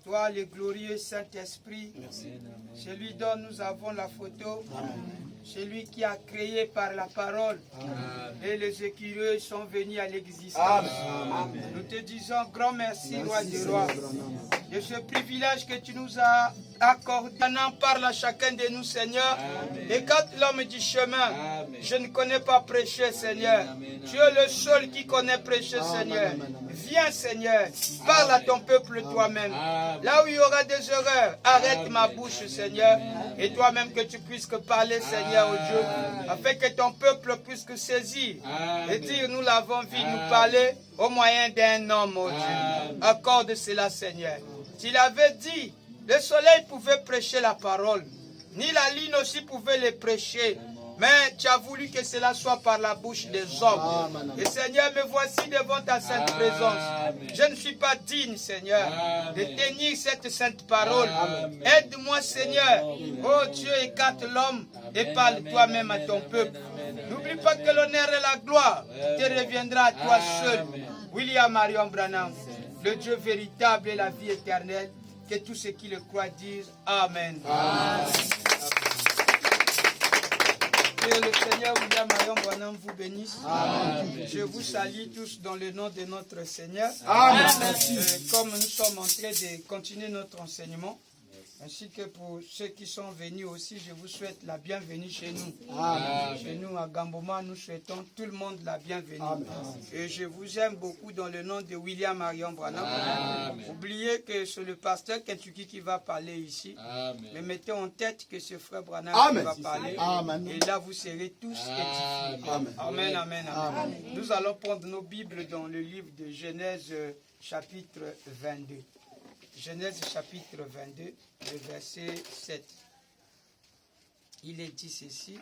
Toi, le glorieux Saint-Esprit, celui dont nous avons la photo, celui qui a créé par la parole, et les écureuils sont venus à l'existence. Nous te disons grand merci, roi des rois, de ce privilège que tu nous as accordé. Maintenant, parle à chacun de nous, Seigneur. Et quand l'homme dit chemin, je ne connais pas prêcher, Seigneur. Tu es le seul qui connaît prêcher, Seigneur. Viens, Seigneur, parle à ton peuple toi-même. Là où il y aura des erreurs, arrête ma bouche, Seigneur. Et toi-même que tu puisses parler, Seigneur, au Dieu, afin que ton peuple puisse saisir et dire, nous l'avons vu nous parler au moyen d'un homme, au Dieu. Accorde cela, Seigneur. Tu avait dit, le soleil pouvait prêcher la parole, ni la lune aussi pouvait les prêcher. Mais tu as voulu que cela soit par la bouche des hommes. Et Seigneur, me voici devant ta sainte présence. Je ne suis pas digne, Seigneur, de tenir cette sainte parole. Aide-moi, Seigneur. Oh Dieu, écarte l'homme et parle toi-même à ton peuple. N'oublie pas que l'honneur et la gloire te reviendra à toi seul. William Marion Branham, le Dieu véritable et la vie éternelle. Que tous ceux qui le croient disent Amen. Que le Seigneur William Marion Branham vous bénisse. Amen. Je vous salue tous dans le nom de notre Seigneur. Amen. Comme nous sommes en train de continuer notre enseignement, ainsi que pour ceux qui sont venus aussi, je vous souhaite la bienvenue chez nous. Amen. Chez nous à Gamboma, nous souhaitons tout le monde la bienvenue. Amen. Et je vous aime beaucoup dans le nom de William Marion Branham. Amen. Oubliez que c'est le pasteur Kentucky qui va parler ici. Amen. Mais mettez en tête que c'est frère Branham qui va parler. Amen. Et là, vous serez tous édifiés. Amen. Amen, amen, amen. Amen. Nous allons prendre nos Bibles dans le livre de Genèse chapitre 22. Genèse chapitre 22, le verset 7. Il est dit ceci.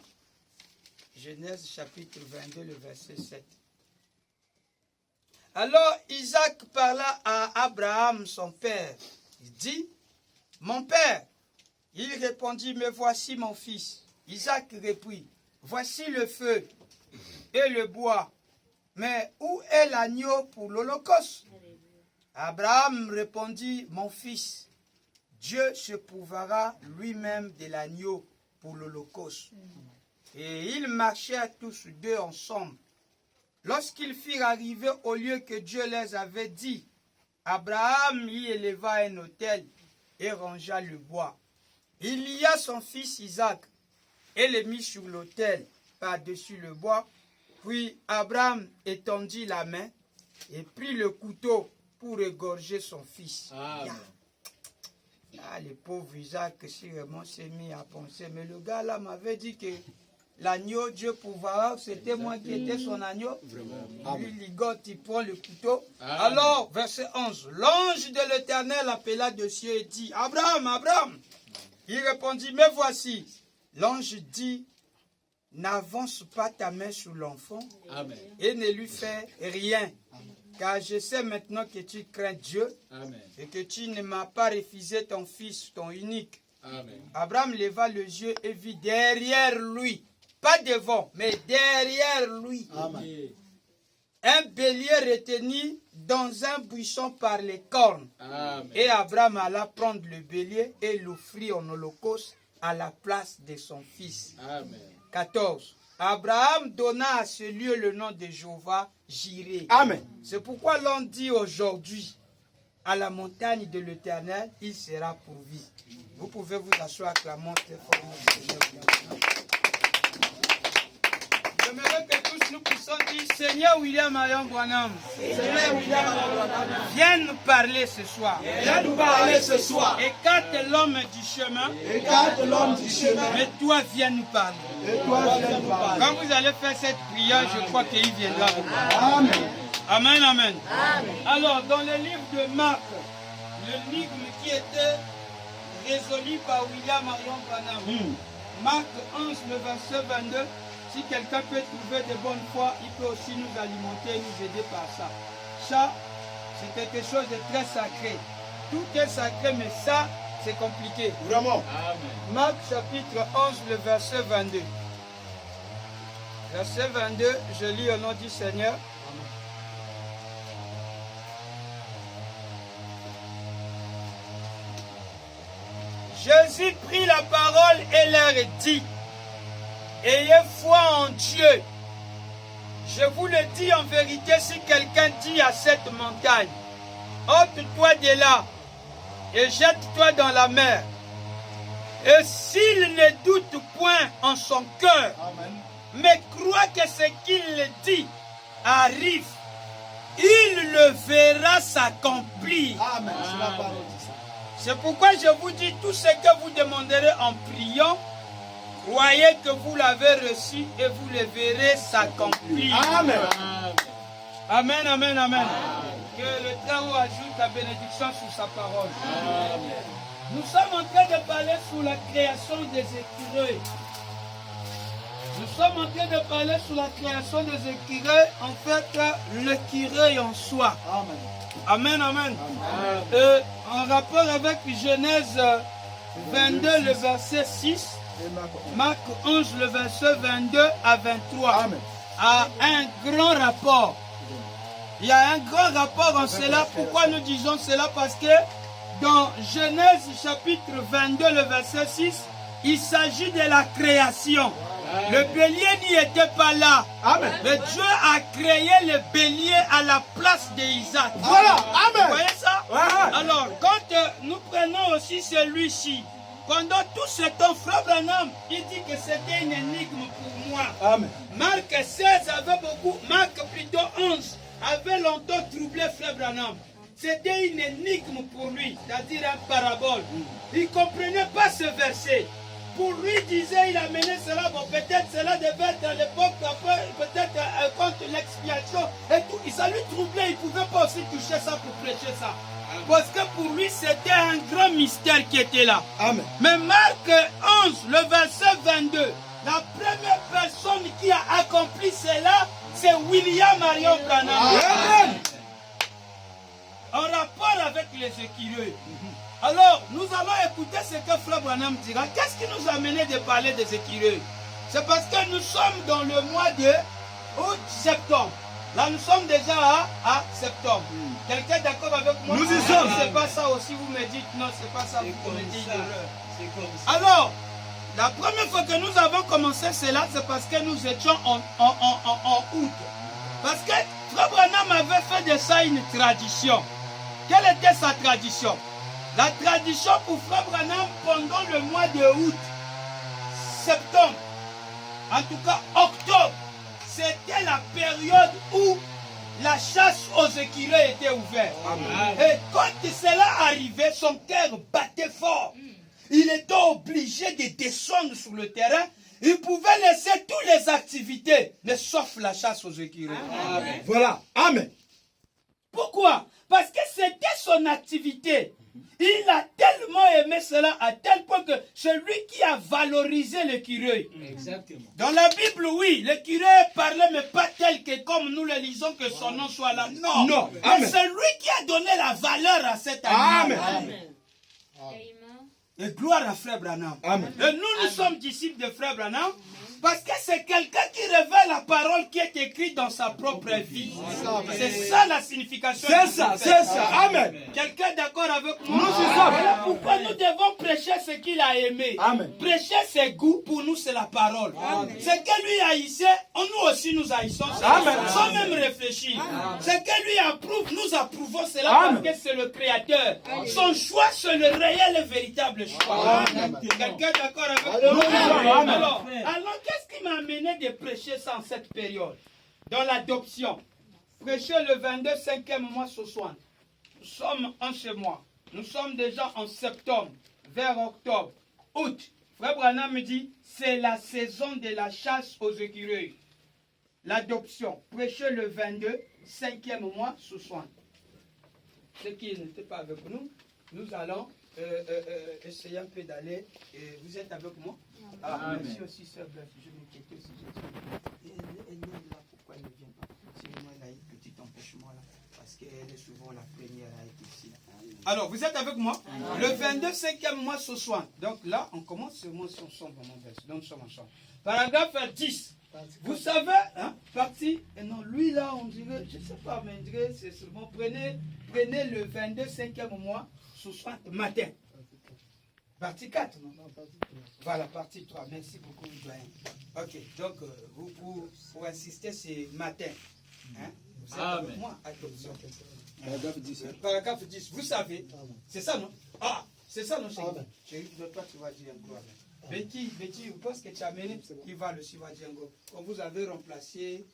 Genèse chapitre 22, le verset 7. Alors Isaac parla à Abraham, son père. Il dit, « Mon père. » Il répondit, « Me voici mon fils. » Isaac reprit, « Voici le feu et le bois. Mais où est l'agneau pour l'holocauste? » Abraham répondit, « Mon fils, Dieu se pourvoira lui-même de l'agneau pour l'holocauste. » Et ils marchèrent tous deux ensemble. Lorsqu'ils firent arriver au lieu que Dieu les avait dit, Abraham y éleva un autel et rangea le bois. Il lia son fils Isaac et le mit sur l'autel, par-dessus le bois. Puis Abraham étendit la main et prit le couteau pour égorger son fils. Amen. Ah, le pauvre Isaac, si vraiment s'est mis à penser. Mais le gars là m'avait dit que l'agneau, Dieu pourra, c'était moi qui étais son agneau. Lui, ligote, il prend le couteau. Amen. Alors, verset 11. L'ange de l'Éternel appela de cieux et dit, Abraham, Abraham. Il répondit, me voici. L'ange dit, n'avance pas ta main sur l'enfant et ne lui fais rien. Car je sais maintenant que tu crains Dieu. Amen. Et que tu ne m'as pas refusé ton fils, ton unique. Amen. Abraham leva les yeux et vit derrière lui, pas devant, mais derrière lui, Amen. un bélier retenu dans un buisson par les cornes. Amen. Et Abraham alla prendre le bélier et l'offrit en holocauste à la place de son fils. Amen. 14. Abraham donna à ce lieu le nom de Jéhovah Jireh. Amen. C'est pourquoi l'on dit aujourd'hui, à la montagne de l'Éternel, il sera pourvu. Vous pouvez vous asseoir, acclamons très fort notre Seigneur. J'aimerais que tous nous puissions dire, Seigneur William Marion Branham, viens nous parler ce soir. Viens nous parler ce soir. Écarte l'homme du chemin, Écarte l'homme du chemin. mais toi viens nous parler. Et toi, viens nous parler. Quand vous allez faire cette prière, je crois qu'il viendra vous parler. Amen. Amen, amen. Alors, dans le livre de Marc, l'énigme qui était résolu par William Marion Branham, Marc 11, le verset 22, si quelqu'un peut trouver de bonne foi, il peut aussi nous alimenter et nous aider par ça. Ça, c'est quelque chose de très sacré. Tout est sacré, mais ça, c'est compliqué. Vraiment. Amen. Marc chapitre 11, le verset 22. Verset 22, je lis au nom du Seigneur. Jésus prit la parole et leur dit, ayez foi en Dieu. Je vous le dis en vérité, si quelqu'un dit à cette montagne, ôte-toi de là et jette-toi dans la mer, et s'il ne doute point en son cœur, mais croit que ce qu'il dit arrive, il le verra s'accomplir. Amen. C'est la parole de ça. C'est pourquoi je vous dis, tout ce que vous demanderez en priant, croyez que vous l'avez reçu et vous le verrez s'accomplir. Amen. Amen, amen, amen. Que le Très-Haut ajoute la bénédiction sur sa parole. Nous sommes en train de parler sur la création des écureuils. Nous sommes en train de parler sur la création des écureuils, en fait, l'écureuil en soi. Amen. Amen, amen. En rapport avec Genèse 22, le verset 6, Et Marc 11, le verset 22 à 23, Amen. a un grand rapport. Il y a un grand rapport en cela. Pourquoi nous disons cela? Parce que dans Genèse chapitre 22, le verset 6, il s'agit de la création. Le bélier n'y était pas là. Amen. Mais Dieu a créé le bélier à la place d'Isaac. Voilà. Vous Amen. voyez ça? Ouais. Alors, quand nous prenons aussi celui-ci, pendant tout ce temps, Frère Branham, il dit que c'était une énigme pour moi. Amen. Marc 16 avait beaucoup, Marc plutôt 11, avait longtemps troublé Frère Branham. C'était une énigme pour lui, c'est-à-dire un parabole. Il ne comprenait pas ce verset. Pour lui, disait, il amenait cela, bon, peut-être cela devait être à l'époque, peut-être contre l'expiation et tout. Et ça lui troublait, il ne pouvait pas aussi toucher ça pour prêcher ça. Parce que pour lui, c'était un grand mystère qui était là. Amen. Mais Marc 11, le verset 22, la première personne qui a accompli cela, c'est William Marion Branham. Amen. En rapport avec les écureuils. Alors, nous allons écouter ce que Frère Branham dira. Qu'est-ce qui nous a amené de parler des écureuils? C'est parce que nous sommes dans le mois de août-septembre. Là, nous sommes déjà à septembre. Quelqu'un est d'accord avec moi? Nous y sommes. C'est pas ça aussi, vous me dites non, c'est pas ça, vous commettez une erreur. Alors, la première fois que nous avons commencé cela, c'est parce que nous étions en août. Parce que Frère Branham avait fait de ça une tradition. Quelle était sa tradition? La tradition pour Frère Branham pendant le mois de août, septembre, en tout cas octobre, c'était la période où la chasse aux écureuils était ouverte. Et quand cela arrivait, son cœur battait fort. Il était obligé de descendre sur le terrain. Il pouvait laisser toutes les activités, mais sauf la chasse aux écureuils. Voilà. Amen. Pourquoi? Parce que c'était son activité. Il a tellement aimé cela à tel point que c'est lui qui a valorisé l'écureuil. Exactement. Dans la Bible, oui, l'écureuil parlait, mais pas tel que comme nous le lisons, que son nom soit là. Non. Non. Mais Amen. c'est lui qui a donné la valeur à cet animal. Amen. Et gloire à Frère Branham. Amen. Et nous sommes disciples de Frère Branham parce que c'est quelqu'un qui révèle la parole qui est écrite dans sa propre vie. C'est ça la signification. C'est ça, c'est ça. Amen. Quelqu'un est d'accord avec moi? Nous y sommes. Voilà pourquoi nous devons prêcher ce qu'il a aimé. Amen. Prêcher ses goûts, pour nous, c'est la parole. Ce que lui haïssait, nous aussi nous haïssons. Amen. Sans même réfléchir. Ce que lui approuve, nous approuvons cela Amen. parce que c'est le Créateur. Son choix, c'est le réel et véritable choix. Quelqu'un est d'accord avec moi? Amen. Alors, qu'est-ce qui m'a amené de prêcher ça en cette période? Dans l'adoption. Prêcher le 22, 5e mois sur 60. Nous sommes en ce mois. Nous sommes déjà en septembre, vers octobre, août. Frère Branham me dit, c'est la saison de la chasse aux écureuils. L'adoption. Prêcher le 22, 5e mois sur 60. Ceux qui n'étaient pas avec nous, nous allons essayer un peu d'aller. Vous êtes avec moi? Ah, merci aussi, sœur Beth. Je m'inquiétais aussi. Elle est là, pourquoi elle ne vient pas? Sinon, elle a un petit empêchement là, parce qu'elle est souvent la première à être ici. Alors, vous êtes avec moi? Le 22, 5e mois sur 60. Donc là, on commence ce mois sur son vraiment verset. Donc, nous sommes ensemble. Paragraphe 10. Vous savez, hein, partie, et non, lui là, on dirait, je ne sais pas, mais on dirait, c'est seulement, prenez le 22, 5e mois sur 60 matin. Partie 4, non? Voilà, partie 3. Merci beaucoup, doyen. Ok, donc, vous, pour insister, c'est matin. Hein? Vous êtes avec moi? Attention. Paragraphe 10. Paragraphe 10, vous savez, c'est ça, non? Ah, c'est ça, non, chérie? Toi, tu vas dire un coup. Betty, je pense que tu as amené, qui va le suivre à Django. Quand vous avez remplacé,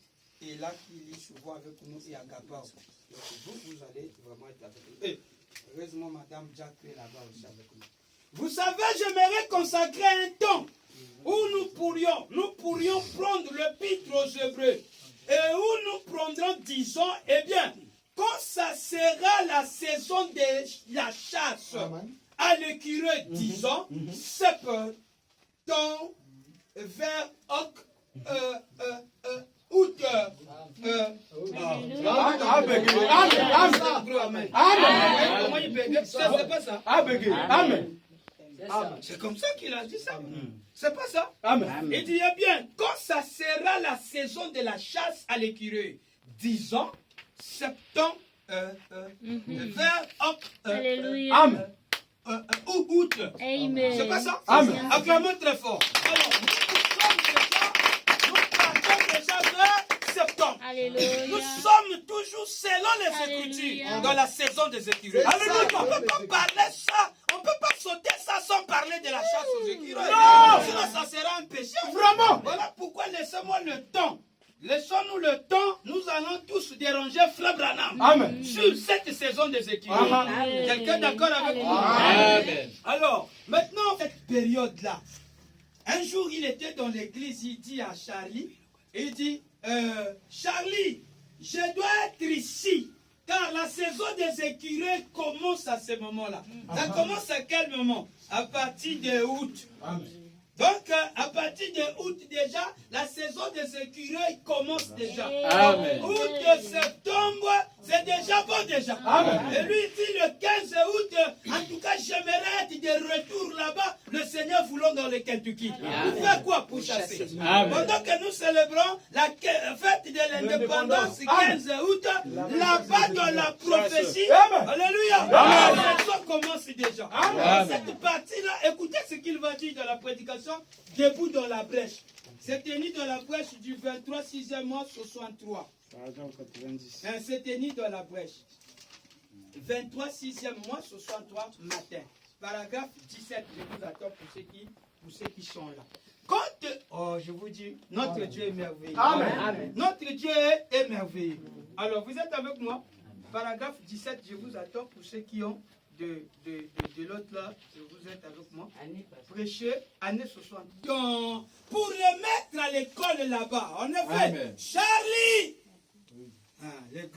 et là, qui est souvent avec nous, et Agapao. Vous allez vraiment être avec nous. Et heureusement, Madame Jack est là-bas aussi avec nous. Vous savez, j'aimerais consacrer un temps où nous pourrions prendre l'épître aux Hébreux et où nous prendrons, disons, eh bien, quand ça sera la saison de la chasse à l'écureuil, disons, septembre, vers août. C'est pas ça. Amen. C'est comme ça qu'il a dit ça. C'est pas ça. Amen. Il dit, eh bien, quand ça sera la saison de la chasse à l'écureuil, disons, septembre, vers Alléluia. Amen. août. Amen. C'est pas ça? Amen. Acclamons très fort. Alors, nous partons déjà vers septembre. Alléluia. Nous sommes toujours selon les Écritures Alléluia. dans la saison des écureuils. Alléluia. On ne peut pas parler ça. On ne peut pas sauter ça sans parler de la chasse aux écureuils. Non. Sinon, ça sera un péché. Vraiment. Voilà pourquoi laissez-moi le temps. Laissons-nous le temps. Nous allons tous déranger Frère Branham. Amen. Sur cette saison des écureuils. Amen. Quelqu'un d'accord avec moi? Amen. Alors, maintenant, cette période-là, un jour, il était dans l'église, il dit à Charlie, il dit, Charlie, je dois être ici, car la saison des écureuils commence à ce moment-là. Ça commence à quel moment? À partir de août. Donc, à partir de août déjà, la saison des écureuils commence déjà. Amen. Août, septembre, c'est déjà bon déjà. Amen. Et lui il dit le 15 août, en tout cas, j'aimerais être de retour là-bas, le Seigneur voulant dans le Kentucky. Pour faire quoi? Pour chasser. Amen. Pendant que nous célébrons la fête de l'indépendance, 15 août, là-bas dans la prophétie, Amen. alléluia, Amen. la saison commence déjà. Amen. Cette partie-là, écoutez ce qu'il va dire dans la prédication, debout dans la brèche. C'est tenu dans la brèche du 23, 6e mois, 63. C'est tenu dans la brèche. 23, 6e mois, 63 matin. Paragraphe 17, je vous attends pour ceux qui sont là. Quand Oh, je vous dis, notre Dieu est merveilleux. Amen. Notre Dieu est merveilleux. Alors, vous êtes avec moi? Paragraphe 17, je vous attends pour ceux qui ont de l'autre là. Vous êtes avec moi? Prêcher, année 60. Donc, pour le mettre à l'école là-bas, en effet, Amen. Charlie, le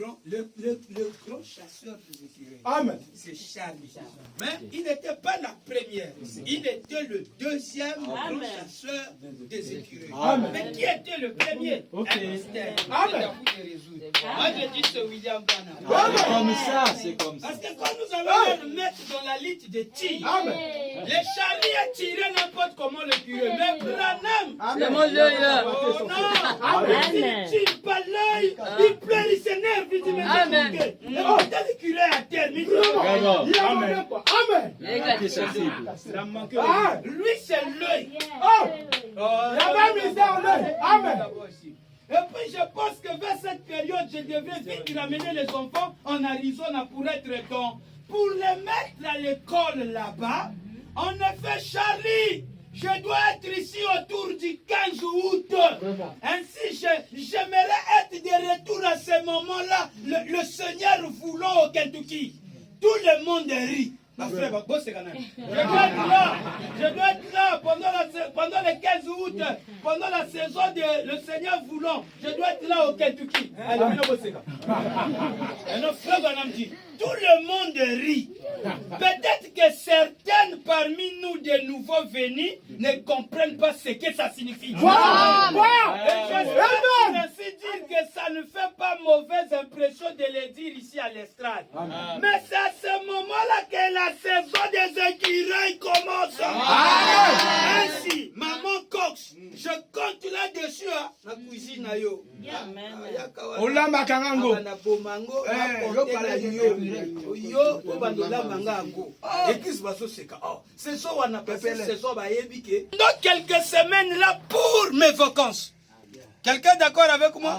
grand chasseur des écureuils. Amen. C'est Charlie. Mais il n'était pas la première. Il était le deuxième grand chasseur des écureuils. Amen. Mais qui était le premier? Ok. Un mystère. Amen. C'est à vous de résoudre. Moi, je dis c'est William Branham. Amen. Comme ça, c'est comme ça. Parce que quand nous allons le mettre dans la liste de tir, Amen. les charliers a tiré n'importe comment l'écureuil. Mais Branham, C'est mon l'œil. oh non, Amen. il ne tire pas l'œil, il pleure, il s'énerve, il dit mais Amen. et putain l'écureuil à terre, mais il dit, Vraiment. Il a demandé quoi? Amen. Les gars, c'est sensible. il a manqué. Ah. Lui c'est l'œil. Oh. Oh, Il a même mis ça en œil. Amen. Et puis je pense que vers cette période, je devrais vite ramener les enfants en Arizona pour être dans. Pour les mettre à l'école là-bas. En effet, Charlie, je dois être ici autour du 15 août. Ainsi, j'aimerais être de retour à ce moment-là, le Seigneur voulant au Kentucky. Tout le monde rit. Ma frère, je dois être là pendant le 15 août, pendant la saison de le Seigneur voulant. Je dois être là au Kentucky. Allez, et notre frère Branham dit, tout le monde rit. Peut-être que certaines parmi nous de nouveaux venus ne comprennent pas ce que ça signifie. J'espère ainsi dire que ça ne fait pas mauvaise impression de le dire ici à l'estrade. Mais c'est à ce moment-là que la saison des écureuils commence. Ainsi, maman Cox, je compte là-dessus, la cuisine. Olamba kangango. Dans quelques semaines là pour mes vacances. Quelqu'un d'accord avec moi?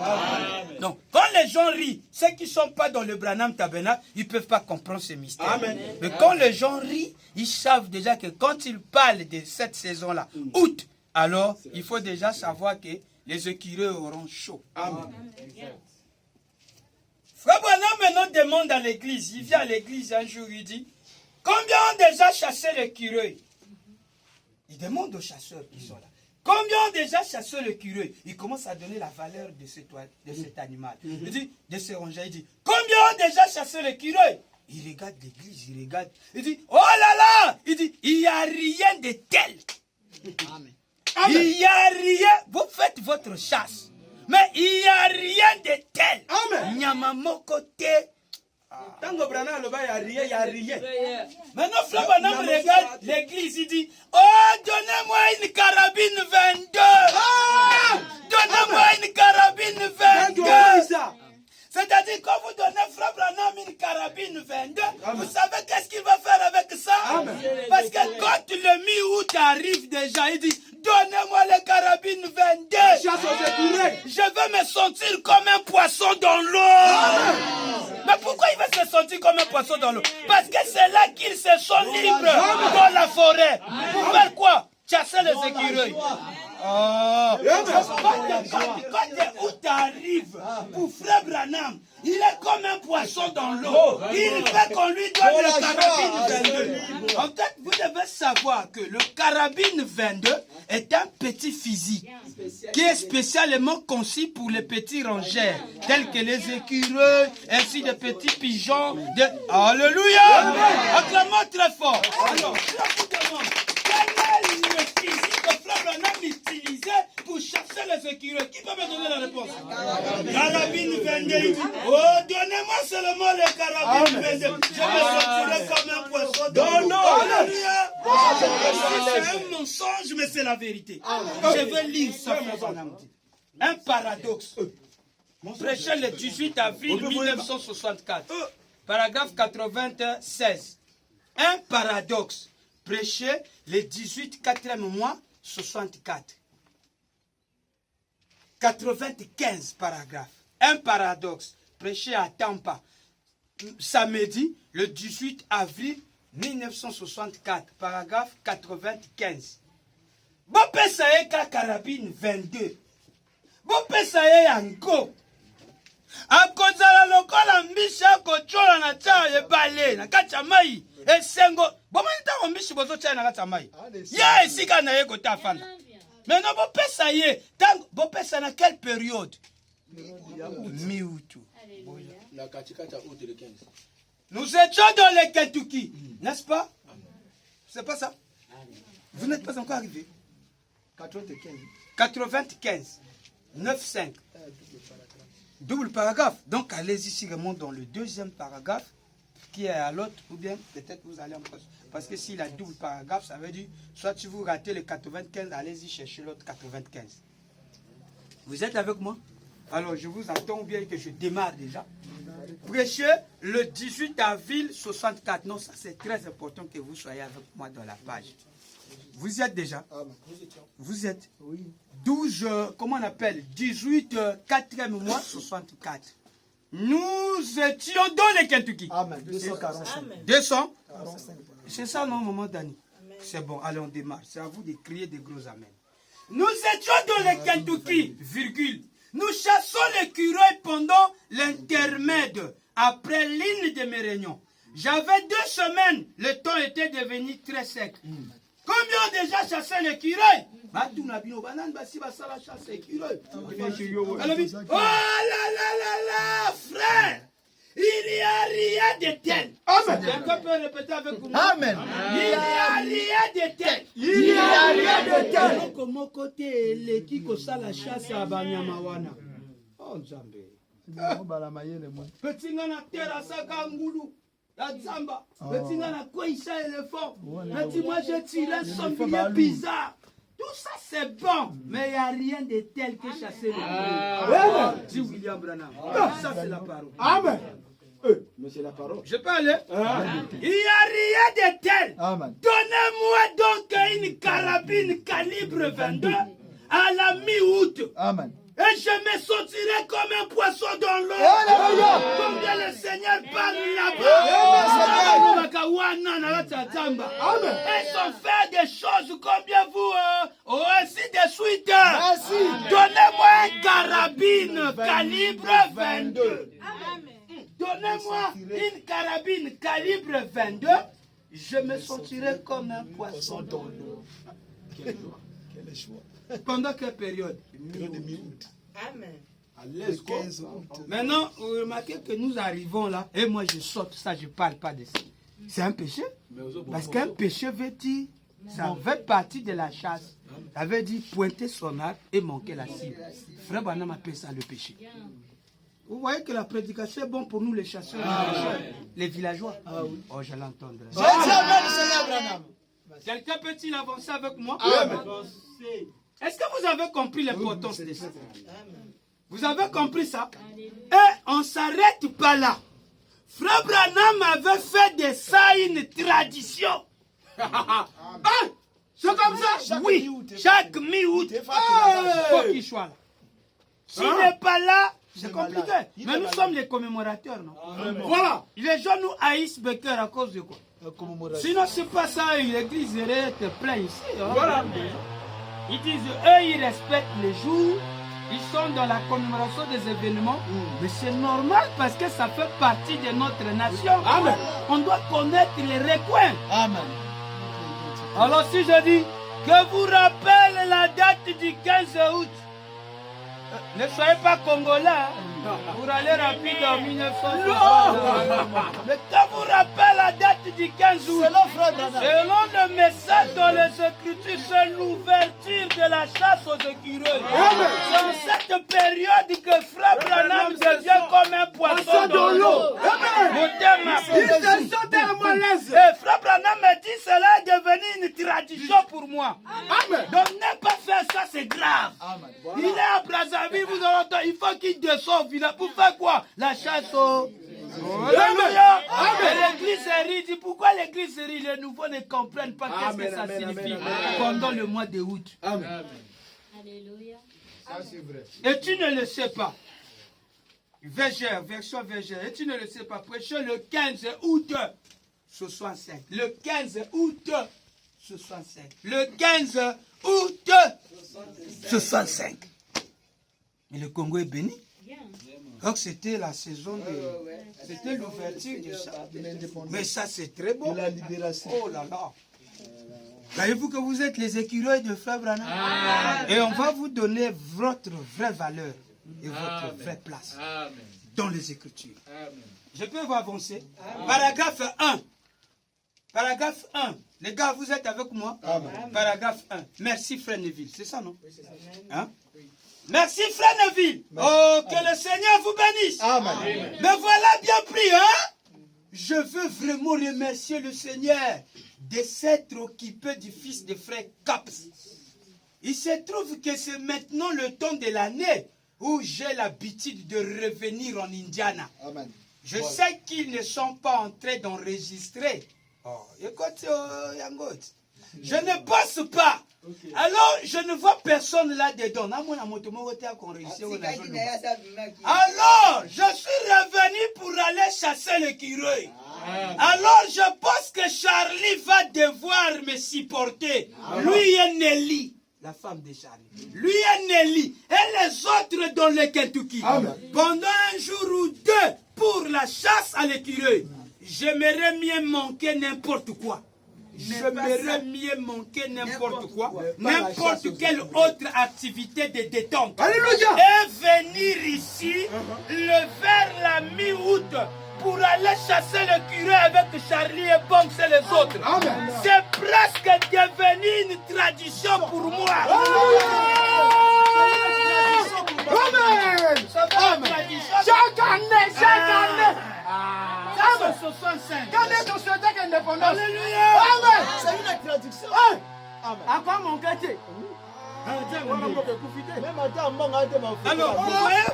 Donc, quand les gens rient, ceux qui ne sont pas dans le Branham Tabernacle, ils ne peuvent pas comprendre ce mystère. Amen. Mais quand les gens rient, ils savent déjà que quand ils parlent de cette saison-là, août, alors il faut déjà savoir que les écureuils auront chaud. Amen. Frère Branham maintenant demande à l'église, il vient à l'église un jour, il dit, combien ont déjà chassé l'écureuil? Il demande aux chasseurs qui sont là. Combien ont déjà chassé l'écureuil? Il commence à donner la valeur de cet animal. Il dit, de ce rongeur, il dit, combien ont déjà chassé l'écureuil? Il regarde l'église, il regarde. Il dit, oh là là! Il dit, il n'y a rien de tel. Amen. Il n'y a rien. Vous faites votre chasse. Mais il n'y a rien de tel. Amen. Nyamamokote. Tango Branham le bas, il y a rien. Maintenant, Frère Branham regarde l'église, il dit, oh, donnez-moi une carabine 22. Donnez-moi une carabine 22. C'est-à-dire, quand vous donnez Frère Branham une carabine 22, vous savez qu'est-ce qu'il va faire avec ça? Parce que quand le mi-août arrive déjà, il dit, donnez-moi les carabines 22. Je veux me sentir comme un poisson dans l'eau. Mais pourquoi il va se sentir comme un poisson dans l'eau? Parce que c'est là qu'ils se sont libres dans la forêt. Pour faire quoi? Chasser les écureuils. Quand août arrive pour Frère Branham, il est comme un poisson dans l'eau. Il fait qu'on lui donne le carabine 22. En fait, vous devez savoir que le carabine 22 est un petit fusil qui est spécialement conçu pour les petits rongeurs, tels que les écureuils, ainsi de petits pigeons. Alléluia! Acclamons très fort. Alors, je vous demande, quel est le fusil que Frère Branham utilisait pour chasser les écureuils? Qui peut me donner la réponse? Carabine 22. Oh, donnez-moi seulement le carabine 22. Je me sentirai comme un poisson dans l'eau. Alléluia! C'est un mensonge, mais c'est la vérité. Je veux lire ça, Frère Branham dit. Un paradoxe. Prêché le 18 avril 1964. Paragraphe 96. Un paradoxe. Prêché le 18 4e mois 64. 95 paragraphes. Un paradoxe. Prêché à Tampa. Samedi, le 18 avril 1964. Paragraphe 95. bopesa ye ka carabine 22 bopesa ye yango akozala lokola mbishi akotyola na tia ebale na kati ya mai esengo bomoni ntango mbishi bozotya na kati ya mai ye esika na ye kota afanda maintenant bopesa ye ntango bopesa na quelle période mi-août. Nous étions dans le Kentucky, n'est-ce pas? C'est pas ça? Vous n'êtes pas encore arrivé? 95, 9-5. Double paragraphe. Donc allez ici, remonte dans le deuxième paragraphe qui est à l'autre, ou bien peut-être vous allez en poste. Parce que s'il a double paragraphe, ça veut dire soit si vous ratez le 95, allez-y chercher l'autre 95. Vous êtes avec moi? Alors je vous attends ou bien que je démarre déjà. Prêchez le 18 avril 64. Non, ça c'est très important que vous soyez avec moi dans la page. Vous y êtes déjà? Vous êtes? Oui. 12, comment on appelle? 18, 4e mois, 64. Nous étions dans les Kentucky. Amen. 245. 200? C'est ça, non, maman Dani? C'est bon, allez, on démarre. C'est à vous de crier des gros amen. Nous étions dans les Kentucky, virgule. Nous chassons l'écureuil pendant l'intermède, après l'une de mes réunions. J'avais 2 semaines, le temps était devenu très sec. Combien ont déjà chassé l'écureuil? Oh là là là, frère! Il n'y a rien de tel. Amen. Quelqu'un peut répéter avec moi? Amen. Il n'y a rien de tel. Il n'y a rien de tel. Comment côté les qui ça la chasse à Banyamawana? Oh Nzambe. Petit na terre ça kangulu. La Zamba. Petit na quoi ça éléphant. Petit moi j'ai tiré son billet bizarre. Tout ça c'est bon, mais il n'y a rien de tel que chasser le dit William Branham. Ça c'est la parole. Amen. Mais c'est la parole. Je peux aller? Il n'y a rien de tel. Amen. Donnez-moi donc une carabine calibre 22 à la mi-août. Amen. Et je me sentirai comme un poisson dans l'eau. Combien le Seigneur parle là-bas. Ils ont fait des choses combien vous ainsi de suite. Donnez-moi une carabine calibre 22. Donnez-moi une carabine calibre 22. Je me sentirai comme un poisson dans l'eau. Pendant quelle période? Amen. Maintenant, vous remarquez que nous arrivons là, et moi je saute ça, je ne parle pas de ça. C'est un péché. Parce qu'un péché veut dire, ça fait partie de la chasse. Ça veut dire pointer son arc et manquer la cible. Frère Branham appelle ça le péché. Vous voyez que la prédication est bonne pour nous les chasseurs, les villageois. Oh, je l'entendrai. Quelqu'un peut-il avancer avec moi? Est-ce que vous avez compris l'importance de ça? Vous avez compris ça? Et on ne s'arrête pas là. Frère Branham avait fait de ça une tradition. C'est comme ça? Oui, chaque mi-août. Il faut qu'il soit là. S'il n'est pas là, c'est compliqué. Mais nous sommes les commémorateurs, non? Voilà. Les gens nous haïssent Becker à cause de quoi? Sinon, c'est pas ça, l'église irait te plaindre ici. Voilà. Ils disent, eux, ils respectent les jours, ils sont dans la commémoration des événements, mais c'est normal parce que ça fait partie de notre nation. Amen. On doit connaître les recoins. Amen. Alors si je dis que vous rappelle la date du 15 août, ne soyez pas congolais, pour aller rapide en 1960. Mais quand vous rappelle la date du 15 août, selon le message dans les Écritures, c'est l'ouverture de la chasse aux écureuils. C'est en cette période que Frère Branham devient comme un poisson dans l'eau. Frère Branham me dit cela est devenu une tradition pour moi. Donc ne pas faire ça, c'est grave. Il est à Brazzaville, vous avez il faut qu'il descende. Pour faire quoi? La chasse au... Alléluia. L'église rit. Dit pourquoi l'église rit? Les nouveaux ne comprennent pas qu'est-ce que ça signifie pendant le mois de août. Alléluia. Et tu ne le sais pas. Version Vergère. Et tu ne le sais pas. Prêchez le 15 août 65. Le 15 août 65. Le 15 août 65. Mais le Congo est béni. Donc c'était la saison de... C'était l'ouverture de ça. Mais ça c'est très beau. De la libération. Oh là là. Voyez-vous que vous êtes les écureuils de Frère Branham? Et on va vous donner votre vraie valeur et votre vraie place dans les Écritures. Je peux vous avancer? Paragraphe 1. Paragraphe 1. Les gars, vous êtes avec moi? Paragraphe 1. Merci Frère Neville. C'est ça, non? Hein? Merci Frère Neville. Oh, que le Seigneur vous bénisse. Amen. Mais voilà bien pris, hein? Je veux vraiment remercier le Seigneur de s'être occupé du fils de Frère Caps. Il se trouve que c'est maintenant le temps de l'année où j'ai l'habitude de revenir en Indiana. Amen. Je sais qu'ils ne sont pas en train d'enregistrer. Oh, écoute, Yangot. Je ne bosse pas. Alors, je ne vois personne là-dedans. Alors, je suis revenu pour aller chasser l'écureuil. Alors, je pense que Charlie va devoir me supporter. Lui et Nelly, la femme de Charlie. Lui et Nelly et les autres dans le Kentucky. Pendant un jour ou deux pour la chasse à l'écureuil. J'aimerais mieux manquer n'importe quoi. J'aimerais mieux manquer n'importe quoi, n'importe quelle autre activité de détente. Alléluia. Et venir ici, vers la mi-août, pour aller chasser le curé avec Charlie et Banks et les autres. C'est presque devenu une tradition pour moi. Amen. Chaque année. 65. Quand est-ce qu'on se dit qu'indépendance? Alléluia. Amen. C'est une traduction. Amen. À quoi mon gâté? Même attends, Alors,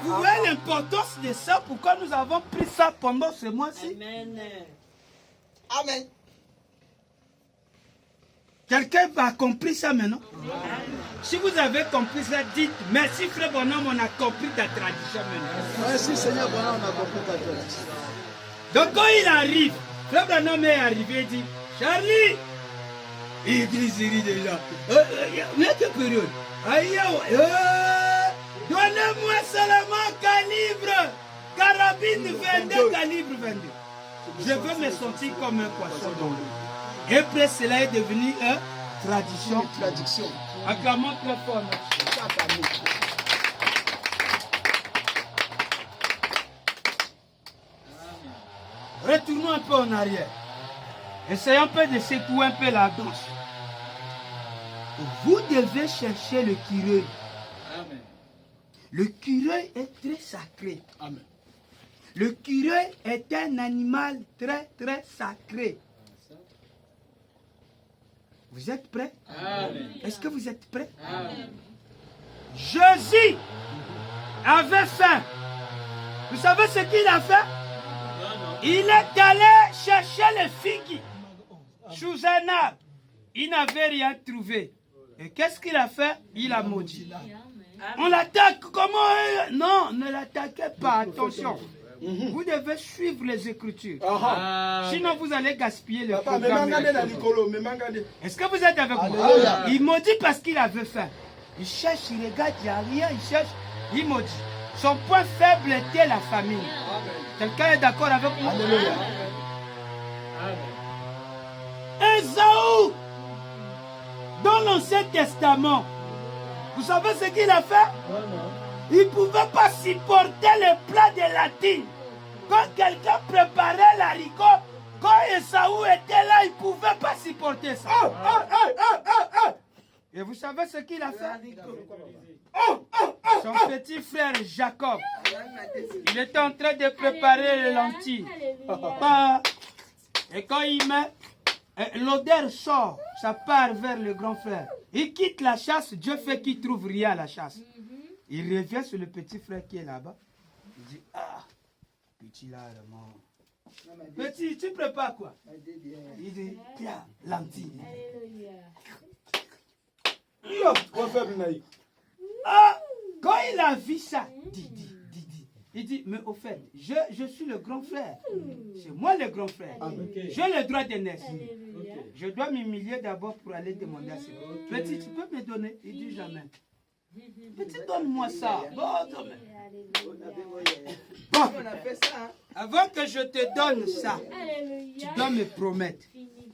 vous voyez l'importance de ça, pourquoi nous avons pris ça pendant ce mois-ci? Amen. Amen. Quelqu'un a compris ça maintenant? Si vous avez compris ça, dites merci Frère Bonhomme, on a compris ta tradition maintenant. Merci Seigneur, voilà, on a compris ta tradition. Donc quand il arrive, Frère Bonhomme est arrivé et dit, Charlie, il dit, il déjà. Il y a quelle période? Donnez-moi seulement calibre, carabine 22, calibre 22. Je veux me sentir comme un poisson dans l'eau. Et après cela est devenu une tradition. Traduction. Acclamons très fort. Chaque année. Retournons un peu en arrière. Essayons un peu de secouer un peu la danse. Vous devez chercher le curé. Le curé est très sacré. Amen. Le curé est un animal très très sacré. Vous êtes prêts? Est-ce que vous êtes prêts? Jésus avait faim. Vous savez ce qu'il a fait? Il est allé chercher les figues sous un arbre. Il n'avait rien trouvé. Et qu'est-ce qu'il a fait? Il a maudit. On l'attaque. Comment? Non, ne l'attaquez pas. Attention. Vous devez suivre les Écritures. Sinon, vous allez gaspiller le programme. Est-ce que vous êtes avec moi? Il maudit parce qu'il avait faim. Il cherche, il regarde, il n'y a rien. Il cherche, il maudit. Son point faible était la famille. Quelqu'un est d'accord avec moi? Ésaü, dans l'Ancien Testament, vous savez ce qu'il a fait? Il ne pouvait pas supporter le plat de la dîme. Quand quelqu'un préparait l'haricot, quand Ésaü était là, il ne pouvait pas supporter ça. Et vous savez ce qu'il a fait? Son petit frère Jacob, il était en train de préparer les lentilles. Et quand il met, l'odeur sort, ça part vers le grand frère. Il quitte la chasse, Dieu fait qu'il trouve rien à la chasse. Il revient sur le petit frère qui est là-bas. Il dit, ah, petit là, vraiment. Petit, tu prépares quoi? Il dit, tiens, lentilles. Ah, quand il a vu ça, il dit, mais au fait, je suis le grand frère. C'est moi le grand frère. J'ai le droit de naître. Je dois m'humilier d'abord pour aller demander à ce petit, tu peux me donner? Il dit jamais. Petit, donne-moi ça. Bon, On a fait ça. Hein. avant que je te donne ça, tu Alléluia. dois me promettre. Fini.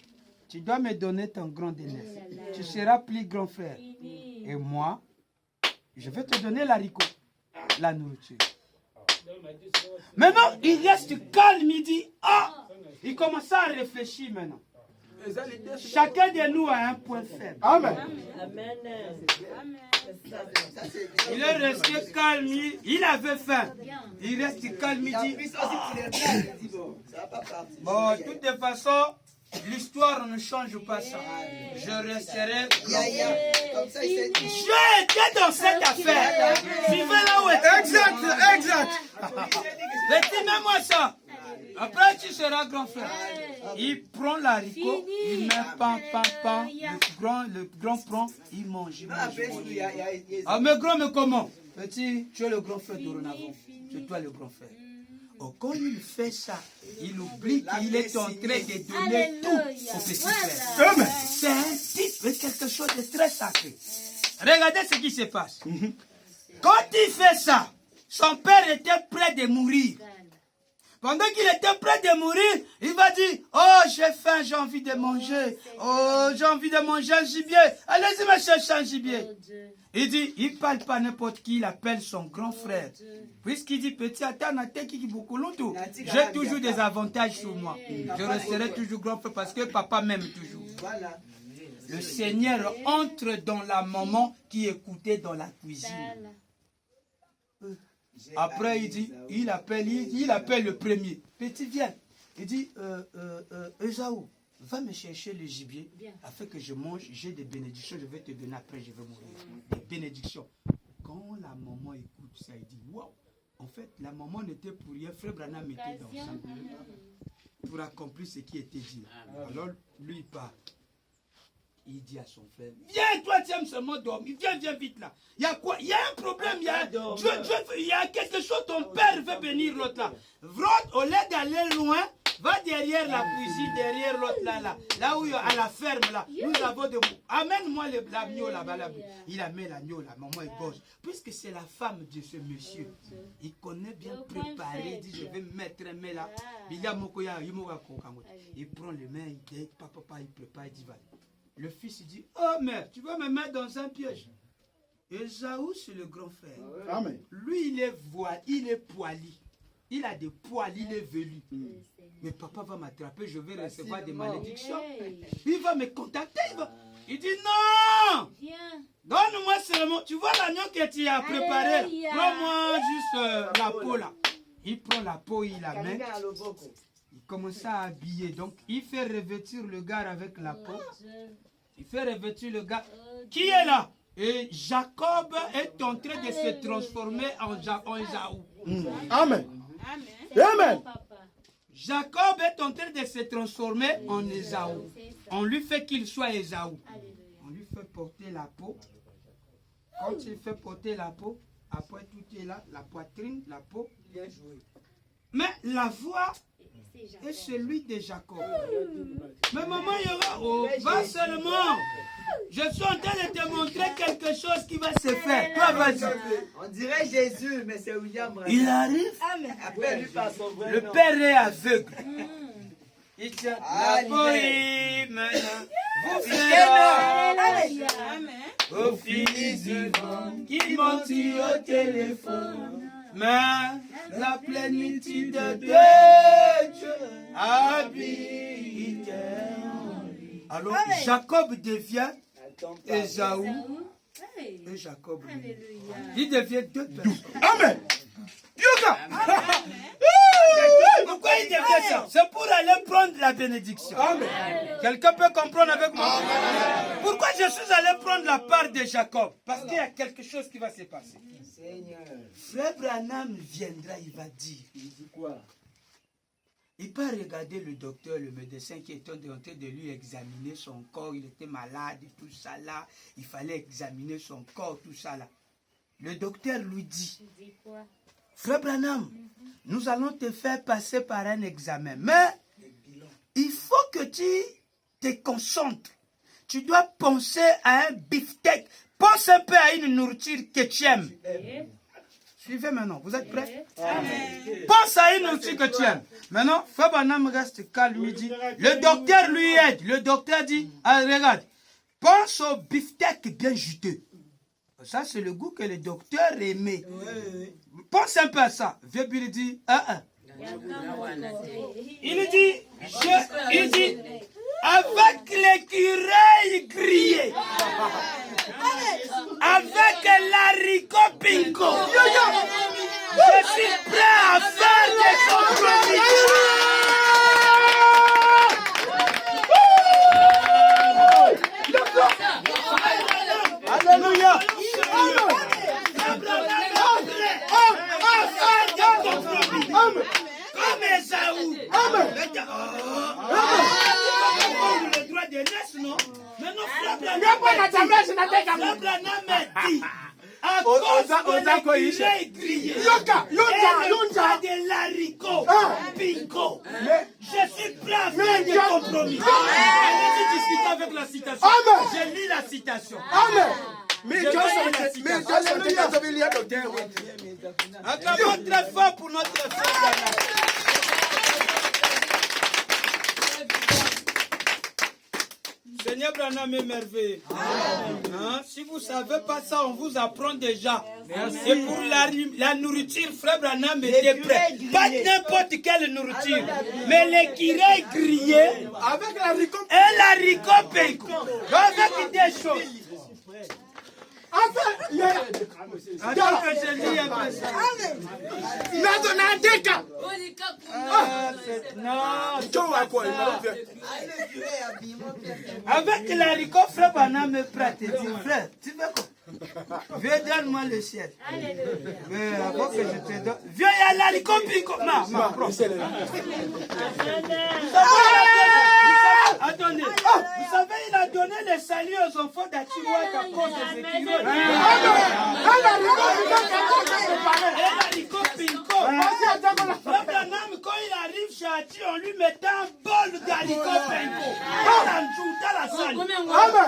Tu dois me donner ton grand dénef. Tu seras plus grand frère. Fini. Et moi, je vais te donner l'haricot, la nourriture. Maintenant, il reste calme, il dit, ah, il commence à réfléchir maintenant. Chacun de nous a un point faible. Amen. Il est resté calme, il avait faim. Il reste calme, il dit, bon, de toute façon, l'histoire ne change pas ça. Je resterai. Comme ça, il s'est dit. Je étais dans cette affaire. Suivez là où est. Exact. Retenez-moi ça. Après, tu seras grand frère. Il prend l'haricot, il met pan. Le grand prend, il mange. Ah, mais grand, mais comment? Petit, tu es le grand frère dorénavant. C'est toi le grand frère. Oh, quand il fait ça, il oublie qu'il est en train de donner tout au petit frère. C'est un type de quelque chose de très sacré. Regardez ce qui se passe. Quand il fait ça, son père était près de mourir. Pendant qu'il était près de mourir, il va dire, oh, j'ai faim, j'ai envie de manger. Oh, j'ai envie de manger un gibier. Allez-y me chercher un gibier. Il dit, il ne parle pas n'importe qui, il appelle son grand frère. Puisqu'il dit, petit, attends, j'ai toujours des avantages sur moi. Je resterai toujours grand frère parce que papa m'aime toujours. Voilà. Le Seigneur entre dans la maman qui écoutait dans la cuisine. Après, il dit, il appelle le premier. Petit, viens. Il dit, Esaou, va me chercher le gibier afin que je mange. J'ai des bénédictions, je vais te donner après, je vais mourir. Des bénédictions. Quand la maman écoute ça, il dit, waouh. En fait, la maman n'était pour rien. Frère Branham était dans ça pour accomplir ce qui était dit. Alors, lui, il part. Il dit à son frère, viens, toi tu aimes seulement dormir, viens vite là. Il y a quoi? Il y a un problème, il y a quelque chose, ton père veut bénir l'autre là. Au lieu d'aller loin, va derrière la cuisine, derrière l'autre là où à la ferme là, nous avons de... Amène-moi l'agneau là-bas, il amène l'agneau là, maman est gauche. Puisque c'est la femme de ce monsieur, il connaît bien préparer, il dit je vais mettre un main là. Il prend les mains, il papa, il prépare, il dit va. Le fils il dit, oh mère, tu vas me mettre dans un piège. Esaou, c'est le grand frère. Amen. Lui, il est poilu. Il a des poils, il est velu. Mais papa va m'attraper, je vais recevoir des malédictions. Il va me contacter. Il dit, non, donne-moi seulement. Tu vois l'agneau que tu as préparé là. Prends-moi juste la peau là. Il prend la peau, il la met. Il commence à habiller. Donc, il fait revêtir le gars avec la peau. Il fait revêtir le gars. Qui est là? Et Jacob est en train de se transformer en Esaou. Amen. Amen. Jacob est en train de se transformer en Esaou. On lui fait qu'il soit Esaou. On lui fait porter la peau. Quand il fait porter la peau, après tout est là, la poitrine, la peau. Mais la voix est celui de Jacob. Mais maman, il y aura, va seulement. Je suis en train de te montrer quelque chose qui va se faire. Toi, vas-y. On dirait Jésus, mais c'est William. Il arrive. Appelle-lui par son vrai Le nom. père est aveugle. Il tient la poésie maintenant. Vous faites aux filles vivantes qui montent au téléphone. Mais la plénitude de Dieu habite en lui. Alors Jacob devient Esaou et Jacob lui. Il devient deux personnes. Amen. Yoga. Pourquoi il devient ça? C'est pour aller prendre la bénédiction. Quelqu'un peut comprendre avec moi? Pourquoi je suis allé prendre la part de Jacob? Parce qu'il y a quelque chose qui va se passer. Frère Branham viendra, il va dire. Il dit quoi? Il peut regarder le docteur, le médecin qui était en train de lui examiner son corps. Il était malade et tout ça là. Il fallait examiner son corps, tout ça là. Le docteur lui dit, Frère Branham, nous allons te faire passer par un examen. Mais il faut que tu te concentres. Tu dois penser à un beefsteak. Pense un peu à une nourriture que tu aimes. Suivez maintenant, vous êtes prêts? Pense à une nourriture que tu aimes. Maintenant, Frère Branham reste calme, lui dit, le docteur lui aide. Le docteur dit, ah, regarde, pense au beefsteak bien juteux. Ça, c'est le goût que le docteur aimait. Pense un peu à ça. Vieux lui dit, il dit, avec l'écureuil grillé, avec l'haricot pinko, je suis prêt à faire des compromis. Alléluia. Comme Esaü. Le droit de naître, non? Mais non, Frère Branham dit, à cause de l'écureuil grillé, et le droit de l'haricot, pinko, je suis prêt à faire des compromis. Allez-y discuter avec la citation. J'ai lu la citation. Amen. Acclamons très fort pour notre frère Branham. Seigneur Branham est merveilleux. Hein? Si vous ne savez pas ça, on vous apprend déjà. Et pour la nourriture, Frère Branham était prêt. Pas n'importe quelle nourriture. Mais l'écureuil grillé et l'haricot pinko. Avec des choses. Attends que je lis un peu ça. Avec l'haricot, Frère Branham me prête et dit, frère, tu veux quoi? Viens, donne-moi le ciel. Mais avant que je te donne... Viens, il y a l'haricot pinko. Attendez. Vous savez, il a donné le salut aux enfants d'Achiwak à cause des écureuils. Et l'haricot pinko. Frère Branham, quand il arrive chez Hachi, on lui mettait un bol d'haricot pinko. Dans la salle.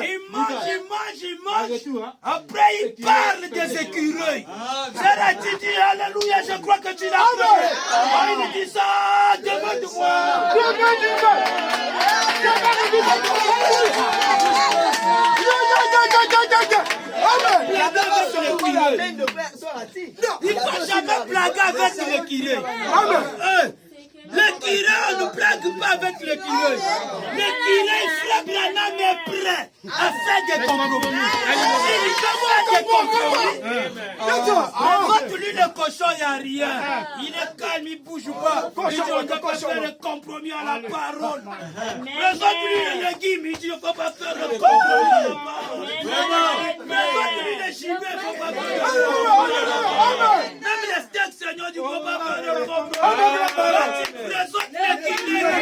Il mange. Après, il parle des écureuils. Sarah, tu dis Alléluia, je crois que tu l'as fait. Il dit ça, demande-moi. Il ne faut jamais blaguer avec l'écureuil. L'écureuil, on ne blague pas avec l'écureuil. L'écureuil, Frère Branham est prêt à faire des compromis. Il fait des compromis. Contre lui, le cochon, il n'y a rien. Il est calme, il ne bouge pas. Il dit on ne peut pas faire le compromis à la parole. Présente lui le légume, il dit on ne peut pas faire le compromis à la parole. Présente lui le gibier, il ne faut pas faire le compromis. Même les steaks, Seigneur, il ne faut pas faire le compromis. Présente l'équilibre.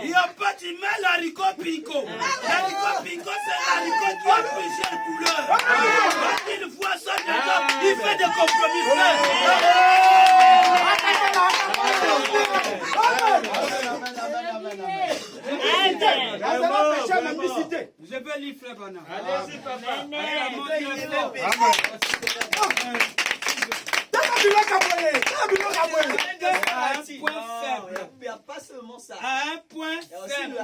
Il n'y a pas de mal l'haricot pinko. L'haricot pinko, c'est l'haricot qui a plusieurs couleurs. Quand il voit ça dedans, il fait des compromis. Je vais lire Frère Branham. Allez-y, papa. Pas seulement ça. À un point faible.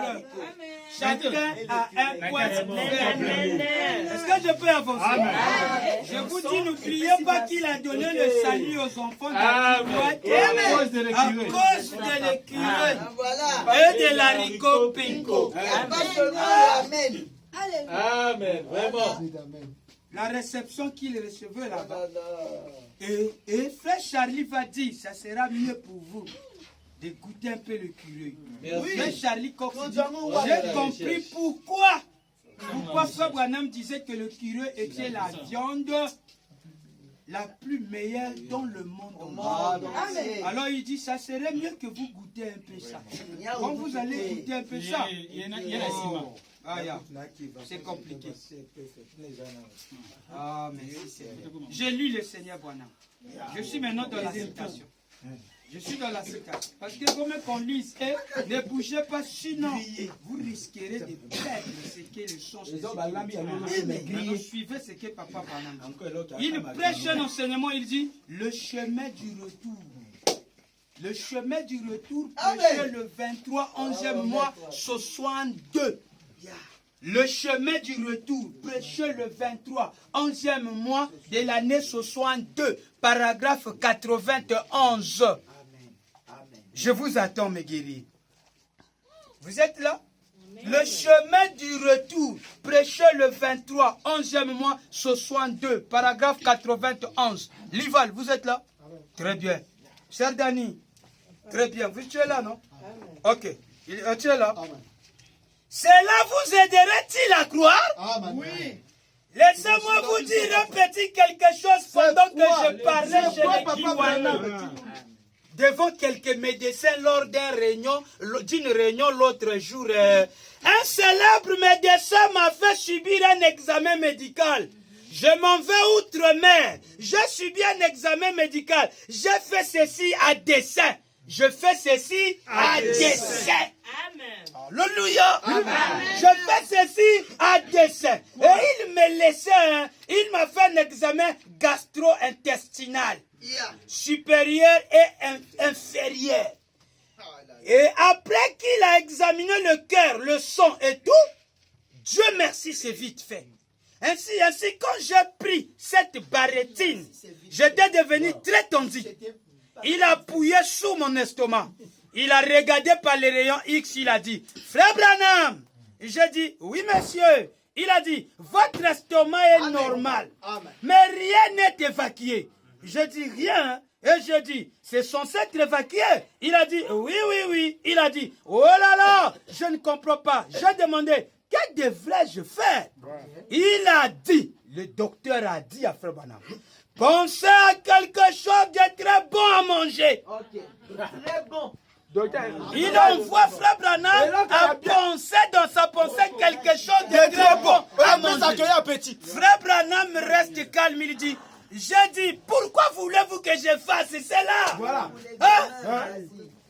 Chacun a un point faible. Est-ce que je peux avancer? Je vous dis, n'oubliez pas qu'il a donné le salut aux enfants d'Achiwak à cause de l'écureuil et de l'haricot pinko. Amen. Amen. Vraiment. La réception qu'il recevait là-bas. Et Frère Charlie va dire, ça sera mieux pour vous de goûter un peu l'écureuil. Frère Charlie Cox dit, j'ai compris pourquoi Frère Branham disait que l'écureuil était la viande la plus meilleure dans le monde. Alors il dit, ça serait mieux que vous goûtez un peu ça. Quand vous allez goûter un peu ça, c'est compliqué. Ah, merci Seigneur. J'ai lu le Seigneur Branham. Je suis maintenant dans la citation. Je suis dans la séquence. Parce que comme qu'on lise, ne bougez pas, sinon vous risquerez de perdre ce que le son. Alors suivez ce que papa Branham. Il prêche un enseignement, il dit le chemin du retour. Le chemin du retour, prêché le 23, 11e mois, 62. Le chemin du retour, prêché le 23, 11e mois de l'année 62, paragraphe 91. Je vous attends, mes guerriers. Vous êtes là? Le chemin du retour, prêché le 23, 11e mois, 62, paragraphe 91. Lival, vous êtes là? Très bien. Cher Dani, très bien. Tu es là, non? Ok. Tu es là? Cela vous aiderait-il à croire? Oui. Laissez-moi vous dire un petit quelque chose pendant que je parlais chez les Kiwana. Devant quelques médecins lors d'une réunion l'autre jour. Un célèbre médecin m'a fait subir un examen médical. Je m'en vais outre-mer. J'ai subi un examen médical. J'ai fait ceci à dessein. Je fais ceci à dessein. Amen. Alléluia. Je fais ceci à dessein. Et il me laissait, il m'a fait un examen gastro-intestinal. Supérieur et inférieur. Et après qu'il a examiné le cœur, le sang et tout, Dieu merci, c'est vite fait. Ainsi, quand j'ai pris cette barrétine, j'étais devenu très tendu. Il a appuyé sous mon estomac. Il a regardé par les rayons X, il a dit, Frère Branham. J'ai dit, oui monsieur. Il a dit, votre estomac est normal. Mais rien n'est évacué. Je dis rien. Et je dis, c'est censé être évacué. Il a dit, oui. Il a dit, oh là là, je ne comprends pas. J'ai demandé, que devrais-je faire? Il a dit, le docteur a dit à Frère Branham, pensez à quelque chose de très bon à manger. Très bon. Il envoie Frère Branham à penser dans sa pensée quelque chose de très bon à manger. Frère Branham reste calme, il dit, j'ai dit, pourquoi voulez-vous que je fasse cela? Voilà.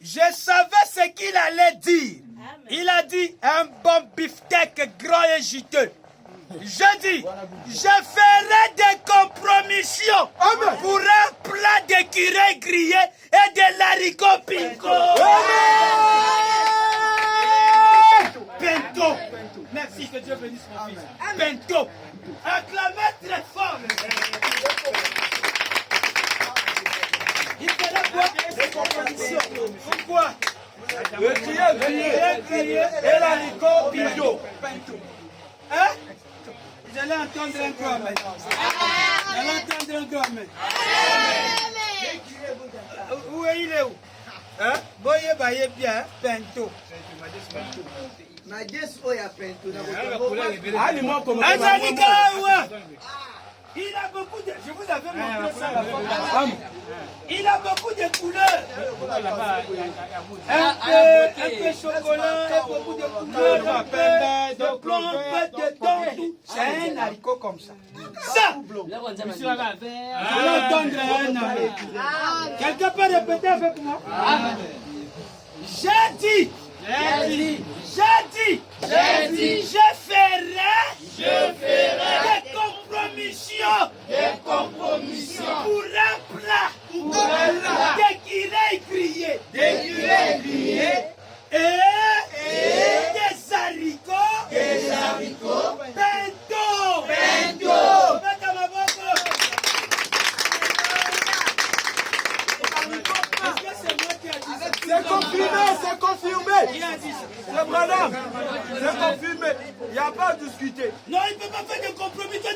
Je savais ce qu'il allait dire. Il a dit, un bon beefsteak grand et juteux. Je dis, je ferai des compromissions pour un plat d'écureuil grillé et de l'haricot pinko. Bento. Merci, que Dieu bénisse mon fils. Bento. Acclamez très fort. Il fera quoi? Des compromissions. Pourquoi? Le grillé et l'haricot pinko. Hein? J'allais entendre un grand amen. J'allais entendre un grand amen. Où est il est où? Hein? Boye baye bien, Bento. Il a beaucoup de... Je vous avais montré ça la fois. Il a beaucoup de couleurs. Un peu chocolat, beaucoup de couleurs, un peu de blanc, un peu de don. C'est un haricot comme ça. Ça! Je vais entendre un amen. Quelqu'un peut répéter avec moi? J'ai dit, je ferai des compromissions pour un plat d'écureuil grillé et des haricots bento. Mettez ma boque. Est-ce que c'est moi qui a dit ça? C'est confirmé. Qui a dit ça? C'est Branham. C'est confirmé. Il n'y a pas à discuter. Non, il ne peut pas faire de compromis. Toi,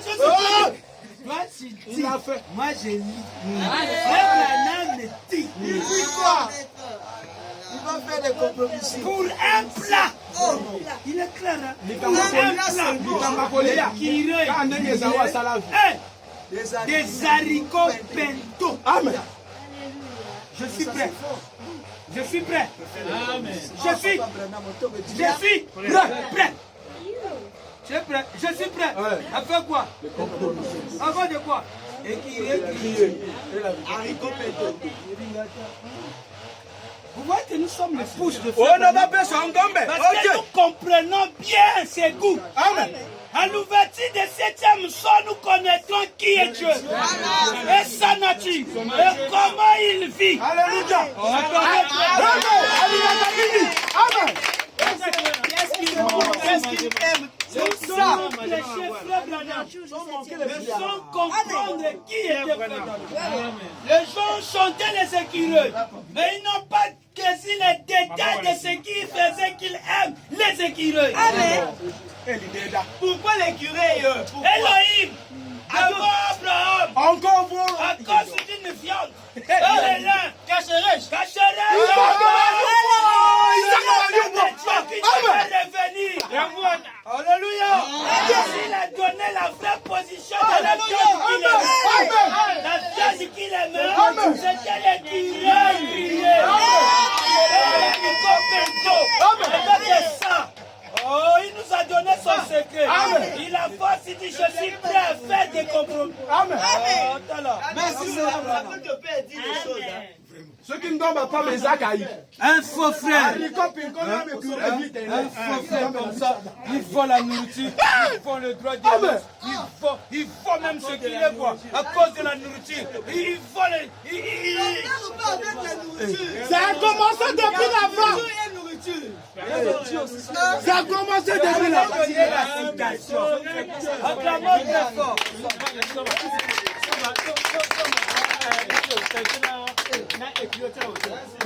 tu dis. Il l'a fait. Moi, j'ai lu. Branham me dit. Il dit quoi? Il va faire des compromissions. Pour un plat. Il est clair, hein? Pour un plat. Des haricots bento. Amen. Je suis prêt. Je suis prêt. Amen. Je suis prêt. Je suis prêt. Je suis prêt. À faire quoi? Avant de quoi? Haricot bento. Vous voyez que nous sommes les pouces de Oh, Frère non, Branham. pas son gombe. Parce que nous Ok. comprenons bien ses goûts. Amen. À l'ouverture de 7e son, nous connaîtrons qui est Dieu. Et sa nature. Et comment il vit. Alléluia. On va connaître. Amen. Qu'est-ce qu'il aime? C'est Nous ça. sommes prêchés, Frère Branham. Mais sans comprendre qui était Frère Branham. Les gens chantaient les écureuils, mais ils n'ont pas saisi les détails de ce qui faisait qu'ils aiment les écureuils. Pourquoi l'écureuil? Elohim, avant Abraham, Encore vous. à cause d'une viande, elle est là, cacheret, Alléluia. Il a donné la vraie position de la viande qu'il aimait. La viande qu'il aimait, c'était les grillés. Oh, il nous a donné son secret. Il a force, il dit, je suis prêt à faire des compromis. Amen. Merci, Seigneur. Te peux dire des choses. Ceux qui ne dorment pas, mes accueillis. Un faux frère. Les copines, comme un Un faux frère comme ça, il faut la nourriture, il faut le droit de Amen. il faut même ce qu'il est voit à cause de la nourriture. Il faut Ça a commencé depuis l'avant. Ça a commencé depuis l'avant. Acclamons très fort.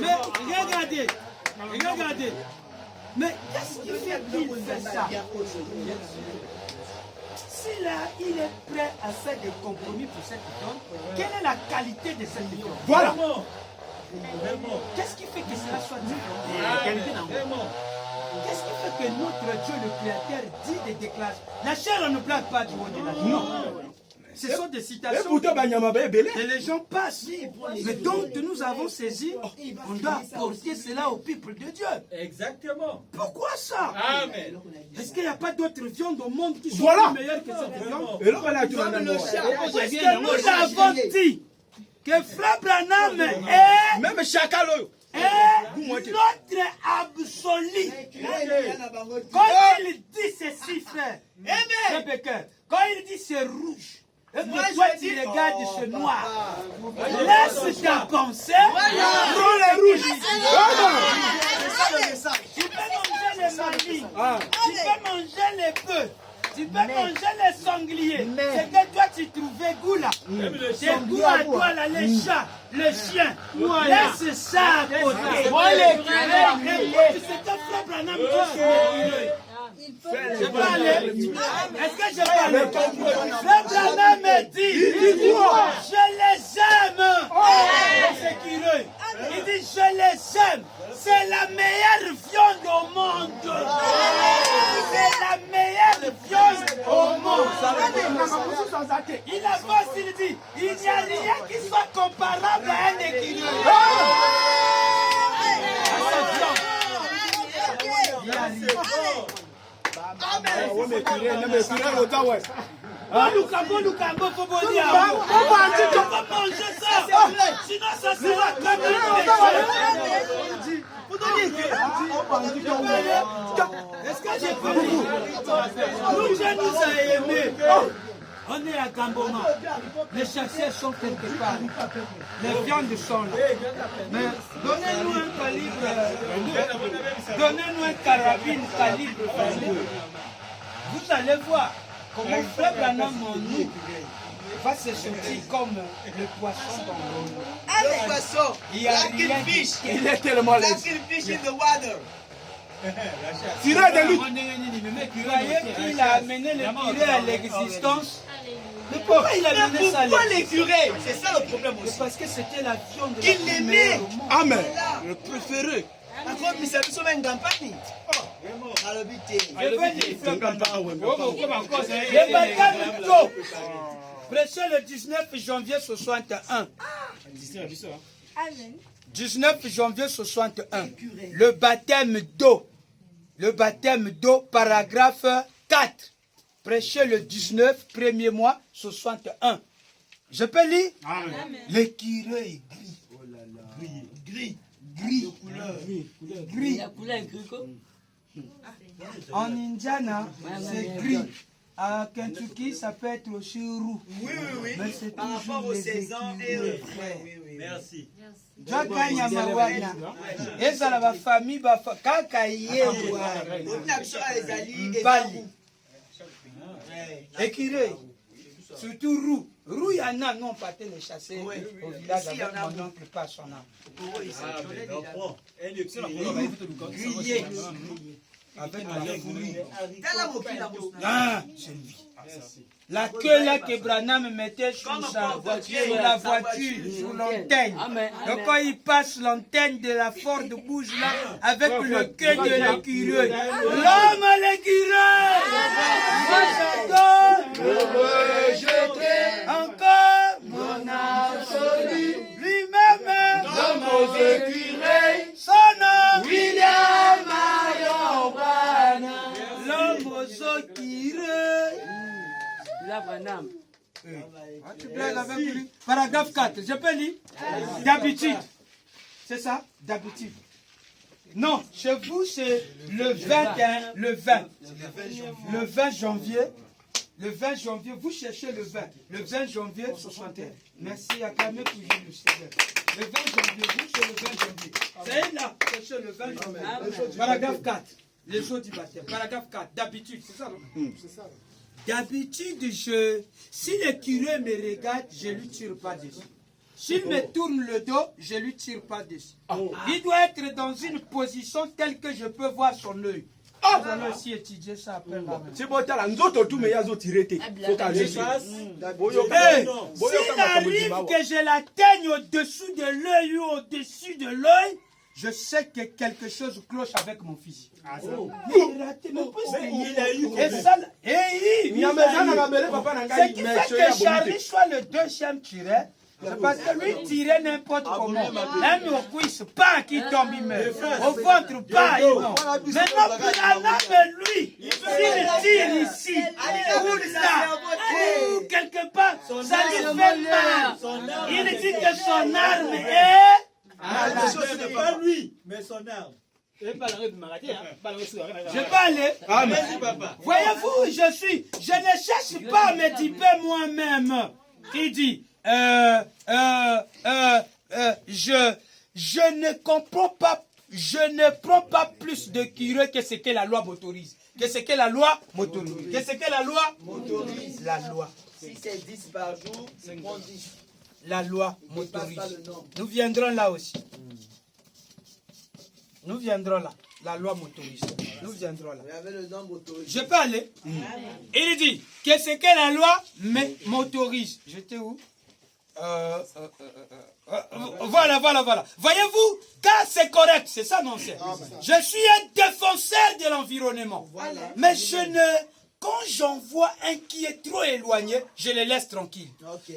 Mais regardez, regardez. Mais qu'est-ce qui fait qu'il fait ça? Si là, il est prêt à faire des compromis pour cette icône, quelle est la qualité de cette icône? Voilà. Qu'est-ce qui fait que cela soit différent? Qu'est-ce qui fait que notre Dieu, le Créateur, dit des déclarations? La chair ne plaque pas du haut de la terre. Non. Ce sont des citations que les gens passent. Mais donc, nous avons saisi, on doit apporter cela au peuple de Dieu. Exactement. Pourquoi ça? Amen. Est-ce qu'il n'y a pas d'autres viandes au monde qui sont Voilà. plus meilleures que cette viande? Et là, voilà, tu en as Parce que nous avons dit que Frère Branham est même chacal. notre absolu. Quand il dit ceci, frère, frère Becker, quand il dit c'est rouge, et que toi tu regardes ce noir, laisse ta pensée, Prends les rouges. tu peux manger les malis, tu peux manger les bœufs, tu peux manger les sangliers. C'est que toi tu trouvais goût là. C'est goût à toi là, les chats, les chiens. Laisse ça à côté. C'est un frère Branham qui est je peux aller. Est-ce que je peux aller? Frère Branham me dit, je les aime. Les écureuils. Il dit, je les aime. C'est la meilleure viande au monde. C'est la meilleure viande au monde. Il a force, il dit, il n'y a rien qui soit comparable à un écureuil. Lukambo, faut pas dire. On va manger ça. Sinon, ça sera comme un péché. Est-ce que j'ai pas dit? Nous, Dieu nous a aimés. On est à Gamboma. Les chasseurs sont quelque part. Les viandes sont là. Mais donnez-nous un calibre. Donnez-nous un carabine calibre. Vous allez voir comment Frère Branham en nous va se sentir comme le poisson dans l'eau. Le poisson. Il y a Like rien a fish. Il est tellement Like laid. a fish in the water. Tirez de lui. Vous voyez qu'il a amené le curé à l'existence. Mais pourquoi il a amené ça à Pourquoi l'existence? l'écureuil? C'est ça le problème C'est aussi. parce que c'était la viande de Il la l'aimait. meilleure au monde. Amen. Le préféré. Encore plus, ça nous une campagne. Alors, vite. Je veux dire, Frère Branham. Le baptême d'eau. Prêché le 19 janvier 61. 19 janvier 61. Le baptême d'eau. Le baptême d'eau, paragraphe 4. Prêché le 19, premier mois 61. Je peux lire? L'écureuil gris. Gris. gris. Gris. La couleur gris comme. En Indiana, c'est gris. À Kentucky, ça peut être aussi roux. Oui. Mais c'est Par rapport toujours aux les saisons et écureuils. oui. Merci. Jokanya mawana. Ezala ba famille ba kaka yewa. Mbali. Écureuil. Surtout roux. Roux, il y en a, non, pas les chasser au village avec mon oncle pas son âme. Grillé. Avec la fourrure. Ah, c'est lui. La queue là que Branham mettait sur la voiture, sur l'antenne. Donc quand il passe l'antenne de la Ford bouge là, avec le queue de l'écureuil. L'homme à l'écureuil. Moi j'adore. Encore mon absolu. Lui-même. L'homme aux écureuils. Son nom. William Marion Branham. L'homme aux écureuils. Tu blagues avec lui. Paragraphe 4, je peux lire? D'habitude. C'est ça? D'habitude. Non, chez vous c'est le 21, le 20. Le 20 janvier. Le 20 janvier, vous cherchez le 20. Le 20 janvier 61. Merci, acclamez pour le Seigneur. Le 20 janvier, vous c'est le 20 janvier. C'est là, cherchez le 20 janvier. Paragraphe 4. Les jours du baptême. Paragraphe 4. D'habitude, c'est ça, non? C'est ça. D'habitude, si le curé me regarde, je ne lui tire pas dessus. S'il me tourne le dos, je ne lui tire pas dessus. Il doit être dans une position telle que je peux voir son œil. Vous allez aussi étudier ça après. C'est bon, tu as la nzoto tout mais yazo tiré. Faut qu'elle S'il arrive que je l'atteigne au-dessous de l'œil ou au-dessus de l'œil, je sais que quelque chose cloche avec mon fils. Ce qui fait que Charlie soit le deuxième tireur, c'est parce que lui tirait n'importe comment. Un au cuisse, pas qui tombe, il meurt. Au ventre, pas, il meurt. Maintenant, Branham, lui, s'il tire ici, ou là, ou quelque part, ça lui fait mal. Il dit que son arme est... Ce n'est pas lui, mais son arme. Je vais aller. Voyez-vous, je ne cherche pas à me typer moi-même. Qui dit, je ne comprends pas, je ne prends pas plus de curé que ce que la loi m'autorise. Que ce que la loi m'autorise. Que ce que la loi m'autorise. La loi. Si c'est 10 par jour, c'est 10. La loi m'autorise. Nous viendrons là aussi. Nous viendrons là. La loi m'autorise. Nous viendrons là. Je peux aller. Il dit que ce que la loi m'autorise. J'étais où? Voilà. Voyez-vous, car c'est correct, c'est ça, non, c'est. Je suis un défenseur de l'environnement. Mais quand j'en vois un qui est trop éloigné, je le laisse tranquille.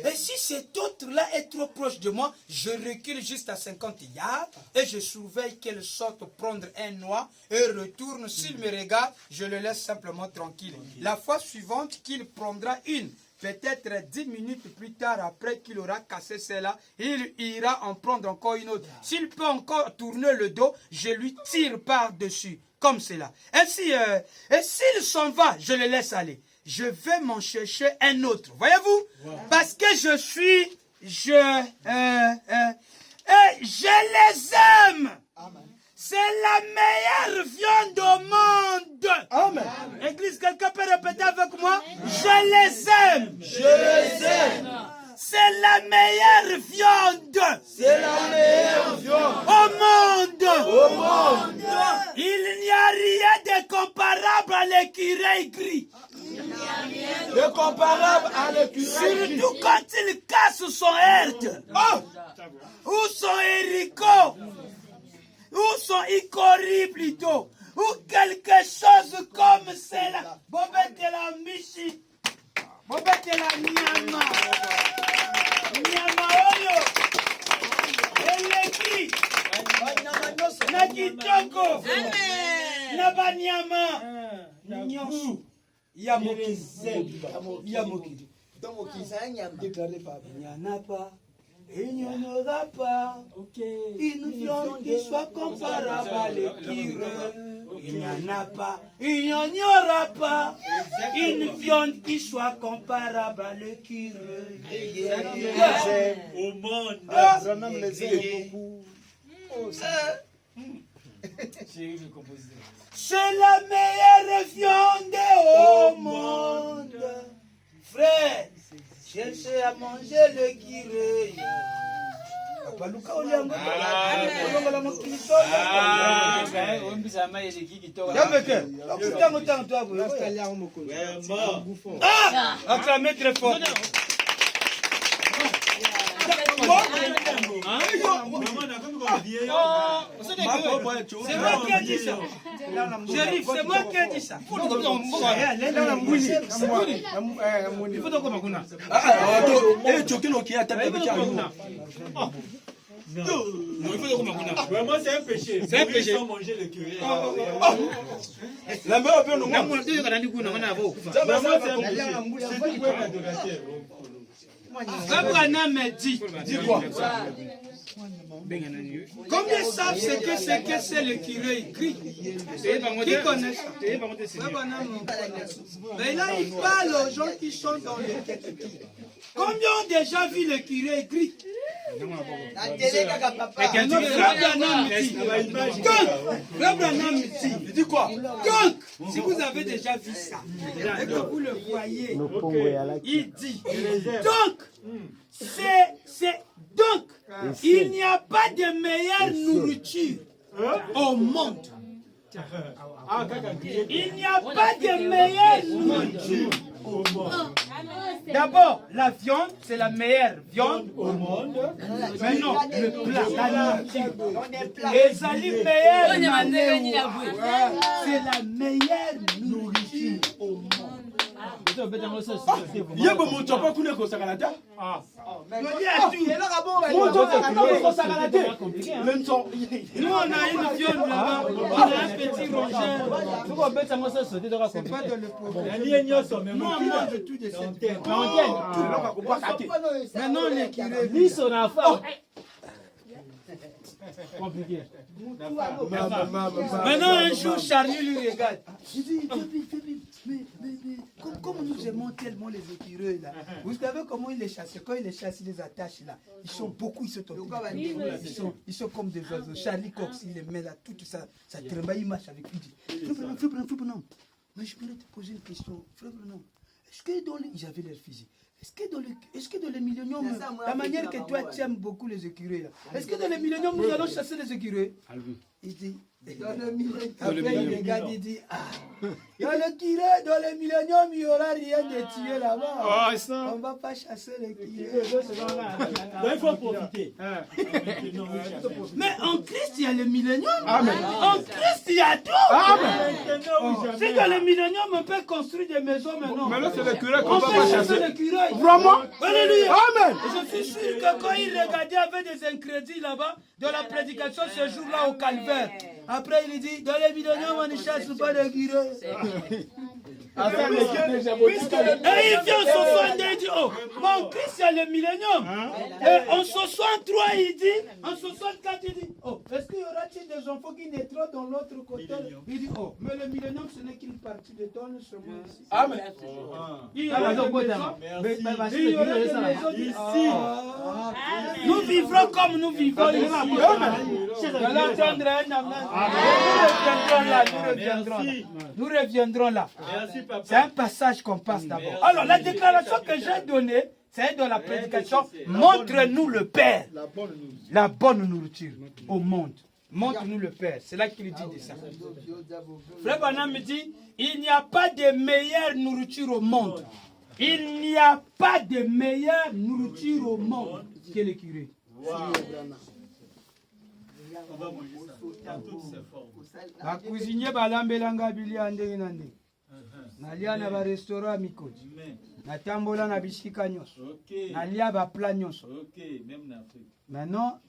Et si cet autre-là est trop proche de moi, je recule juste à 50 yards et je surveille qu'elle sorte prendre un noix et retourne. S'il me regarde, je le laisse simplement tranquille. La fois suivante qu'il prendra une, peut-être 10 minutes plus tard, après qu'il aura cassé celle-là, il ira en prendre encore une autre. S'il peut encore tourner le dos, je lui tire par-dessus. Comme cela. Ainsi, et s'il s'en va, je le laisse aller. Je vais m'en chercher un autre. Voyez-vous? Parce que je les aime. C'est la meilleure viande au monde. Amen. Église, quelqu'un peut répéter avec moi? Je les aime. Je les aime. C'est la meilleure viande. C'est la meilleure viande au monde. Au monde. Il n'y a rien de comparable à l'écureuil gris. De comparable à l'écureuil gris. Surtout quand il casse son herde. Ou son haricot. Ou son icori plutôt. Ou quelque chose comme cela. Bobette la michi. Bobette la nyama. Nyama oyo. Eleki. Na kitoko. Na banyama. Nyonsu. Yamoki. Yamoki. Donc, il n'y en a pas. Il n'y en aura pas une viande qui soit comparable à l'écureuil. Il n'y en a pas, il n'y en aura pas une viande qui soit comparable à l'écureuil. Au monde. C'est la meilleure viande au monde. Frère, cherchez à manger l'écureuil. Papa Luka Oliango. Acclamez très fort. C'est moi qui ai dit ça. Shérif, c'est moi qui ai dit ça. Vraiment, c'est un péché. C'est un péché. Manger le curé. La meilleure opinion, Vraiment, c'est un péché. Abraham me dit. dis quoi? Combien savent ce que c'est le curé écrit? Qui connaît ça? Mais là, il parle aux gens qui sont dans le Kentucky. Combien ont déjà vu le curé écrit? Il dit quoi? Donc, si vous avez déjà vu ça, et que vous le voyez, il dit, donc, donc, il n'y a pas de meilleure nourriture au monde. Il n'y a pas de meilleure nourriture au monde. D'abord, la viande, c'est la meilleure viande au monde. Mais non, le plat, la nourriture. Les aliments meilleurs, c'est la meilleure nourriture au monde. Nous, on a une viande là-bas, on a un petit rongeur. C'est pas de le problème. Nous, on mange tout de cette viande. Maintenant, les curés. Compliqué. Maintenant, un jour, Charlie lui regarde. Il dit, mais, comme nous aimons tellement les écureuils là. Vous savez comment ils les chassent? Quand ils les chassent, ils les attachent là. Ils sont beaucoup, ils sont ils sont comme des oiseaux. Charlie Cox, il les met là, tout ça, ça tremble, il marche avec lui. Il dit, Frère Branham, mais je voulais te poser une question. Frère Branham, est-ce que dans les... Ils avaient leur fusil. Est-ce que dans les milléniums, la manière que toi tu aimes beaucoup les écureuils là, est-ce que dans les milléniums nous allons chasser les écureuils? Il dit, dans le millénium. Après il regarde, il dit, dans les milléniums, il n'y aura rien de tuer là-bas. On ne va pas chasser les écureuils. Il faut profiter. Mais en Christ, il y a le millénium. En Christ, il y a tout. Si dans le millénium, on peut construire des maisons maintenant. Mais là, c'est le curé qu'on On va peut pas chasser chasser. les écureuils. Vraiment? Alléluia. Amen. Je suis sûr que quand il regardait avec des incrédits là-bas, dans la prédication ce jour-là au calvaire, après il dit, dans les milléniums, on ne chasse pas les écureuils. Et il vient en 62, il dit, oh, mon Christ, c'est le millénium. Et en 63, il dit, en 64, il dit, oh, est-ce qu'il y aura-t-il des enfants qui naîtront dans l'autre côté? Il dit, oh, mais le millénium, ce n'est qu'une partie de ton chemin ici. Amen. Il y aura des maisons ici. Nous vivrons comme nous vivons ici. De l'entendre un amen. Nous reviendrons là. C'est un passage qu'on passe d'abord. Alors, la déclaration que j'ai donnée, c'est dans la prédication, montre-nous le Père, la bonne nourriture au monde. Montre-nous le Père. C'est là qu'il dit de ça. Frère Branham me dit, il n'y a pas de meilleure nourriture au monde. Il n'y a pas de meilleure nourriture au monde que le curé. La cuisinier balambelanga bilia ndenge na ndenge. Nalia na ba restaurant mikoti. Natambola na bisika nyonso. Nalia ba plat nyonso. Maintenant